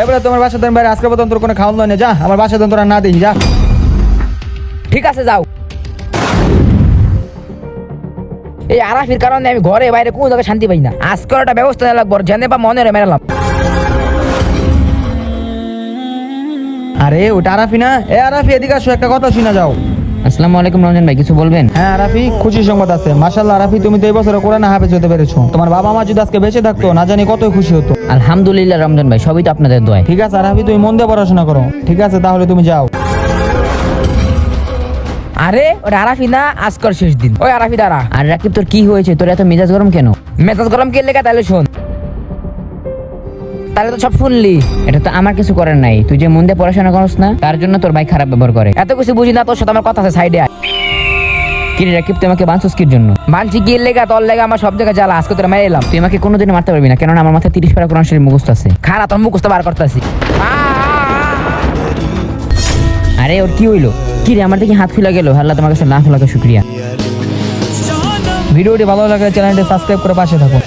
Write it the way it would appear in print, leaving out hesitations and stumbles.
এবারে তোমার বাসা দেন বাইরে আজকে পর্যন্ত কোনো খাওয়ান দাও না, যা আমার বাসা দেন তোরা না দেখি যা। ঠিক আছে যাও। এই আরাফির কারণে আমি ঘরে বাইরে কোনো জায়গায় শান্তি পাই না। আজকে একটা ব্যবস্থা নেওয়া লাগবে, জেনে বা মনে মেরালাম। আরে ওটা আরাফি না? এ আরাফি এদিকে আসো, একটা কথা শুনে যাও। আসসালামু আলাইকুম রমজান ভাই, কিছু বলবেন? হ্যাঁ আরাফি, খুশির সংবাদ আছে। মাশাআল্লাহ আরাফি, তুমি তো এই বছর কোরআনে হাফেজ হতে পেরেছো। তোমার বাবা মা যদি আজকে বেঁচে থাকতো না জানি কতই খুশি হতো। আলহামদুলিল্লাহ রমজান ভাই, সবই তো আপনাদের দোয়ায়। ঠিক আছে আরাফি, তুমি মন দিয়ে পড়াশোনা করো। ঠিক আছে তাহলে তুমি যাও। আরে ওটা আরাফি না, আজকের শেষ দিন। ওই আরাফি দাঁড়া। আর রাকিব তোর কি হয়েছে? তোর এত মেজাজ গরম কেন? মেজাজ গরম কে লেখা? তাহলে শোন, তাহলে তো সব শুনলি। এটা তো আমার কিছু করার নাই। তুই যে মন দিয়ে পড়াশোনা করছ না, তার জন্য তোর ভাই খারাপ ব্যবহার করে। এত কিছু বুঝি না, তোর সাথে আমার কথা আছে, সাইডে আয়। কি রে রাকিব, তুই আমাকে বাঁচছিস কির জন্য? বাঁচছি কি লেগা? তোর লেগা আমার সব জায়গায় জ্বালা। আজকে তোরা মেরে এলাম। তুই আমাকে কোনোদিন মারতে পারবি না, কেননা আমার মাথায় 30 পারা কোরআন শরীফ মুখস্থ আছে। খারাপ, তোর মুখস্থ বার করতেছি। আরে ওর কি হইলো? কি রে, আমার দেখি হাত খুলে গেল। আল্লাহ তোমার কাছে লাখ লাখ শুকরিয়া। ভিডিওটি ভালো লাগলে চ্যানেলটি সাবস্ক্রাইব করে পাশে থাকুন।